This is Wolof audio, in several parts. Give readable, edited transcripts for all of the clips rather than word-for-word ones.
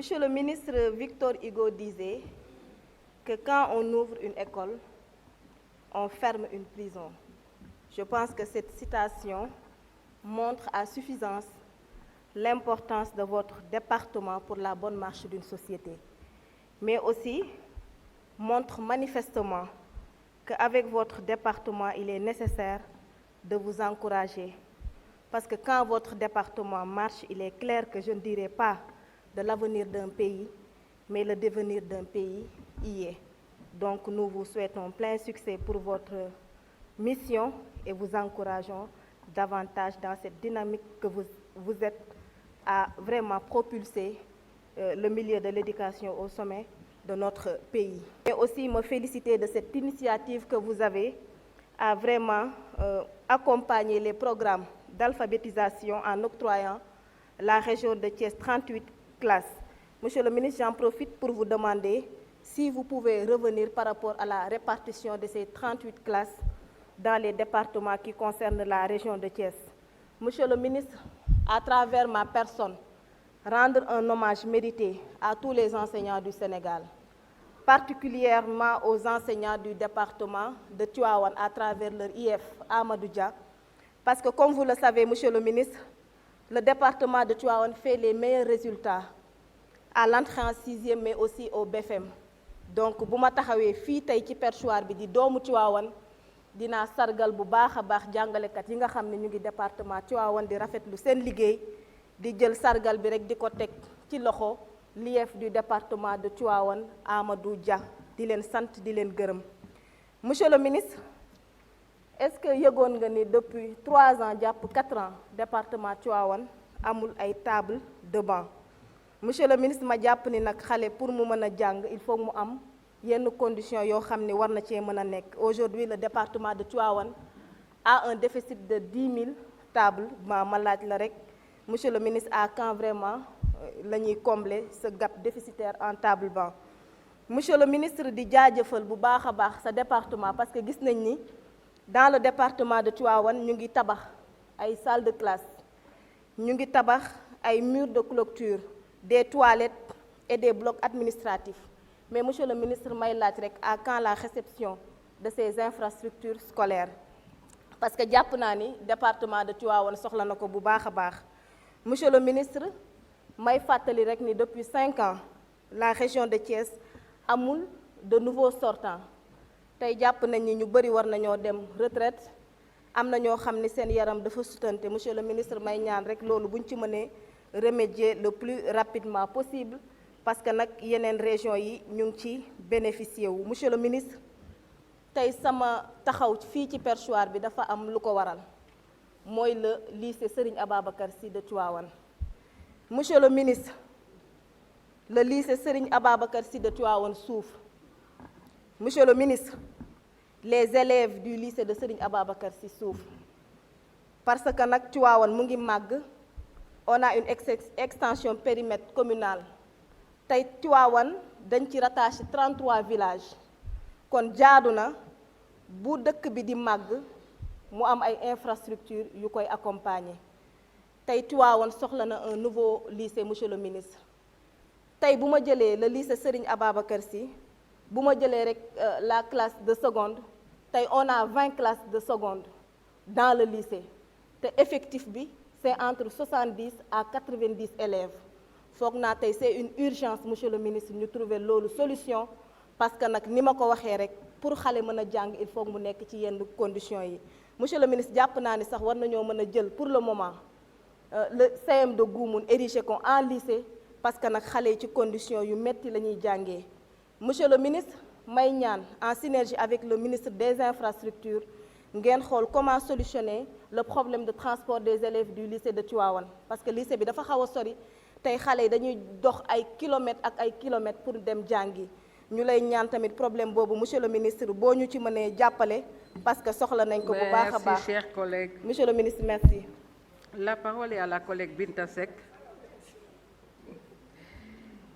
Monsieur le ministre Victor Hugo disait que quand on ouvre une école, on ferme une prison. Je pense que cette citation montre à suffisance l'importance de votre département pour la bonne marche d'une société, mais aussi montre manifestement qu'avec votre département, il est nécessaire de vous encourager. Parce que quand votre département marche, il est clair que je ne dirai pas de l'avenir d'un pays, mais le devenir d'un pays y est. Donc nous vous souhaitons plein succès pour votre mission et vous encourageons davantage dans cette dynamique que vous êtes à vraiment propulser le milieu de l'éducation au sommet de notre pays. Et aussi me féliciter de cette initiative que vous avez à vraiment accompagner les programmes d'alphabétisation en octroyant la région de Thiès 38 classes. Monsieur le ministre, j'en profite pour vous demander si vous pouvez revenir par rapport à la répartition de ces 38 classes dans les départements qui concernent la région de Thiès. Monsieur le ministre, à travers ma personne, rendre un hommage mérité à tous les enseignants du Sénégal, particulièrement aux enseignants du département de Tivaouane à travers leur IF Amadou Dia, parce que comme vous le savez, Monsieur le ministre, le département de Tivaouane fait les meilleurs résultats à l'entrée en sixième, mais aussi au BFM. Donc bu ma taxawee fii tey ci perchoir bi di doomu Tivaouane dinaa sargal bu baax a baax jàngalekat yi nga xam ne ñu ngi département Tivaouane di rafetlu seen liggéey di jël sargal bi rek di ko teg ci loxo l'IEF du département de Tivaouane Amadou Dia di leen sant di leen gërëm. Monsieur le ministre, est-ce que yëgoon nga ni depuis 3 ans jàpp 4 ans département Tivaouane amul ay table de banc? Monsieur le ministre, ma jàpp ni nag xale pour mu mën a jàng il faut mu am yenn conditions yoo xam ni war na cee mën a nekk. Aujourd'hui le département de Tivaouane a un déficit de 10 000 tables ma laaj la rek monsieur le ministre, à quand vraiment la ñuy combler ce gap déficitaire en table banc? Monsieur le ministre, di jaajëfal bu baax a baax sa département parce que gis nañ ni dans le département de Tivaouane ñu ngi tabax ay salles de classe, ñu ngi tabax ay murs de clôture, des toilettes et des blocs administratifs. Mais monsieur le ministre, may laaj rek à quand la réception de ces infrastructures scolaires? Parce que jàpp naa ni département de Tivaouane soxla na ko bu baax a baax. Monsieur le ministre, may fàttali rek ni depuis 5 ans la région de Thiès amul de nouveaux sortants. Tey jàpp nañ ni ñu bëri war nañoo dem retraite, am na ñoo xam ni seen yaram dafa sutante. Monsieur le ministre, may ñaan rek loolu buñ ci mënee remédier le plus rapidement possible parce que nag yeneen région yi ñu ngi ci bénéficier wu. Monsieur le ministre, tey sama taxaw fii ci perchoir bi dafa am lu ko waral mooy le lycée Serigne Ababacar Sy de Tivaouane. Monsieur le ministre, le lycée Serigne Ababacar Sy de Tivaouane souffre. Monsieur le ministre, les élèves du lycée de Serigne Ababacar Sy souffrent parce que nag Tivaouane mu ngi màgg. On a une extension périmètre communal. Tey Tivaouane dañ ci rattaché 33 villages kon jaadu na bu dëkk bi di màgg mu am ay infrastructures yu koy accompagner. Tey Tivaouane soxla na un nouveau lycée, monsieur le ministre. Tey bu ma jëlee le lycée Serigne Ababacar Sy bu ma jëlee rek la classe de seconde tey on a 20 classes de seconde dans le lycée te effectif bi c'est entre 70 à 90 élèves. Foog naa tey c'est une urgence monsieur le ministre ñu trouver loolu solution parce que nag ni ma ko waxee rek pour xale mën a jàng il faut mu nekk ci yenn conditions yi. Monsieur le ministre, jàpp naa ni sax war nañoo mën a jël pour le moment le CM de Goumoun érigé ko en lycée parce que nag xale yi ci conditions yu metti la ñuy jàngee. Monsieur le ministre, may ñaan en synergie avec le ministre des infrastructures ngeen xool comment solutionner le problème de transport des élèves du lycée de Tivaouane parce que lycée bi dafa xaw a sori tey xale yi dañuy dox ay kilomètres ak ay kilomètres pour dem jàngi. ñu lay ñaan tamit problème boobu monsieur le ministre boo ñu ci mënee jàppale parce que soxla nañ ko bu baax a baax. Merci, chers collègues. Monsieur le ministre, merci. La parole est à la collègue Binta Seck.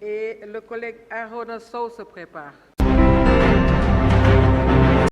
Et le collègue Arona Sow se prépare.